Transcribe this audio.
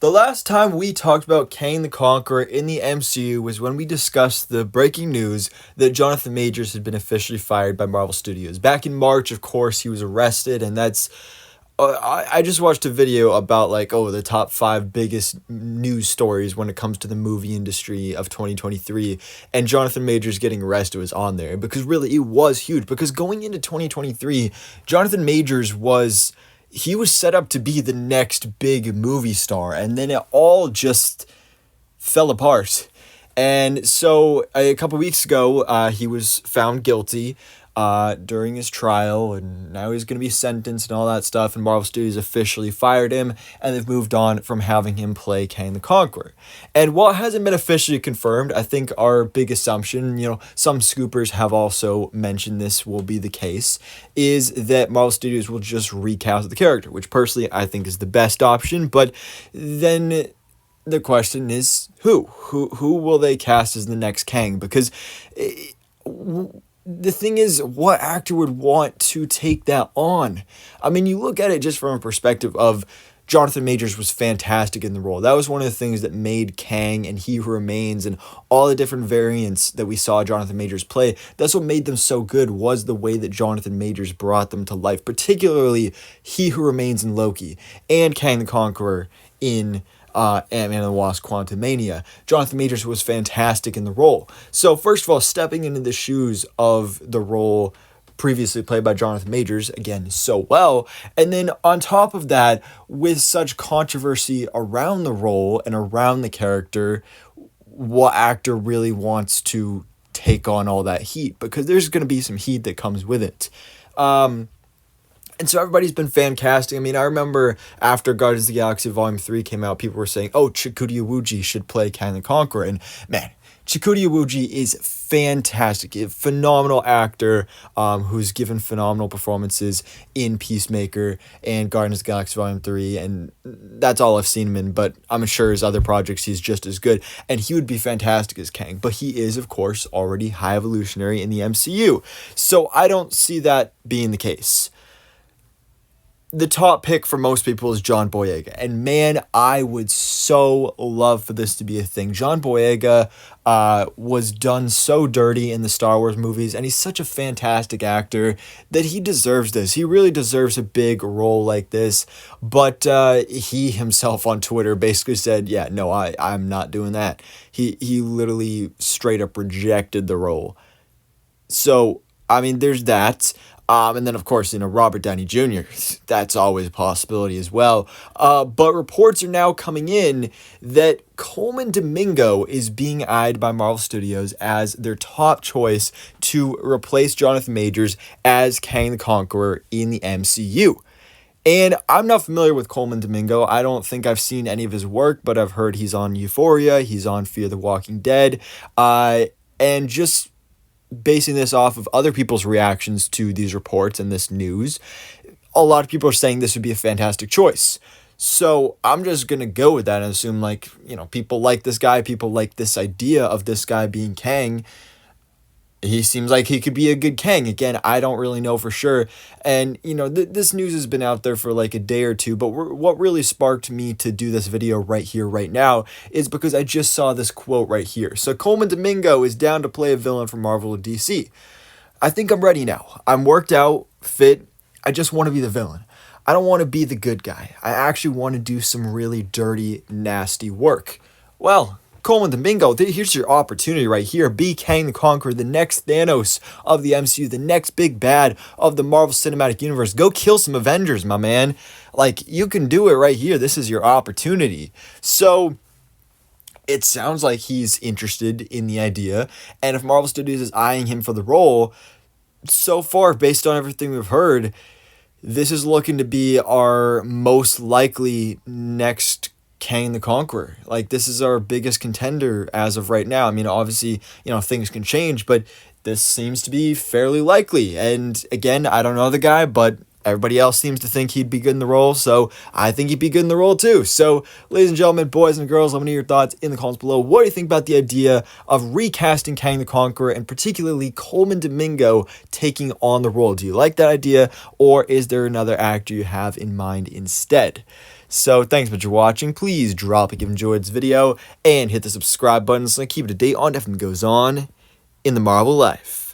The last time we talked about Kang the Conqueror in the MCU was when we discussed the breaking news that Jonathan Majors had been officially fired by Marvel Studios. Back in March, of course, he was arrested, and that's... I just watched a video about, the top 5 biggest news stories when it comes to the movie industry of 2023, and Jonathan Majors getting arrested was on there, because really, it was huge, because going into 2023, Jonathan Majors was set up to be the next big movie star, and then it all just fell apart. And so a couple weeks ago, he was found guilty during his trial, and now he's going to be sentenced and all that stuff, and Marvel Studios officially fired him, and they've moved on from having him play Kang the Conqueror. And while it hasn't been officially confirmed, I think our big assumption, some scoopers have also mentioned this will be the case, is that Marvel Studios will just recast the character, which personally I think is the best option, but then the question is who will they cast as the next Kang? Because the thing is, what actor would want to take that on? I mean, you look at it just from a perspective of Jonathan Majors was fantastic in the role. That was one of the things that made Kang and He Who Remains and all the different variants that we saw Jonathan Majors play. That's what made them so good, was the way that Jonathan Majors brought them to life, particularly He Who Remains in Loki and Kang the Conqueror in Ant-Man and the Wasp: Quantumania. Jonathan Majors was fantastic in the role. So first of all, stepping into the shoes of the role previously played by Jonathan Majors, again, so well. And then on top of that, with such controversy around the role and around the character, what actor really wants to take on all that heat? Because there's going to be some heat that comes with it. And so everybody's been fan casting. I mean, I remember after Guardians of the Galaxy Volume 3 came out, people were saying, Chikuta Iwuji should play Kang the Conqueror. And man, Chikuta Iwuji is fantastic. A phenomenal actor who's given phenomenal performances in Peacemaker and Guardians of the Galaxy Volume 3. And that's all I've seen him in, but I'm sure his other projects he's just as good. And he would be fantastic as Kang. But he is, of course, already High Evolutionary in the MCU. So I don't see that being the case. The top pick for most people is John Boyega. And man, I would so love for this to be a thing. John Boyega was done so dirty in the Star Wars movies, and he's such a fantastic actor that he deserves this. He really deserves a big role like this. But he himself on Twitter basically said, yeah, no, I'm not doing that. He literally straight up rejected the role. So, I mean, there's that. And then, of course, Robert Downey Jr., that's always a possibility as well. But reports are now coming in that Colman Domingo is being eyed by Marvel Studios as their top choice to replace Jonathan Majors as Kang the Conqueror in the MCU. And I'm not familiar with Colman Domingo. I don't think I've seen any of his work, but I've heard he's on Euphoria, he's on Fear the Walking Dead, and just basing this off of other people's reactions to these reports and this news, a lot of people are saying this would be a fantastic choice. So I'm just going to go with that and assume people like this guy, people like this idea of this guy being Kang. He seems like he could be a good Kang. Again, I don't really know for sure. And, this news has been out there for a day or two, but what really sparked me to do this video right here, right now, is because I just saw this quote right here. So Colman Domingo is down to play a villain for Marvel or DC. I think I'm ready now. I'm worked out, fit. I just want to be the villain. I don't want to be the good guy. I actually want to do some really dirty, nasty work. Well, Colman Domingo, here's your opportunity right here. Be Kang the Conqueror, the next Thanos of the MCU, the next big bad of the Marvel Cinematic Universe. Go kill some Avengers, my man. You can do it right here. This is your opportunity. So it sounds like he's interested in the idea. And if Marvel Studios is eyeing him for the role, so far, based on everything we've heard, this is looking to be our most likely next Kang the Conqueror. This is our biggest contender as of right now. I mean, obviously, things can change, but this seems to be fairly likely. And again, I don't know the guy, but everybody else seems to think he'd be good in the role, so I think he'd be good in the role too. So, ladies and gentlemen, boys and girls, let me know your thoughts in the comments below. What do you think about the idea of recasting Kang the Conqueror, and particularly Colman Domingo taking on the role? Do you like that idea, or is there another actor you have in mind instead? So thanks so much for watching. Please drop a like if you enjoyed this video and hit the subscribe button so I keep it up to date on everything that goes on in the Marvel life.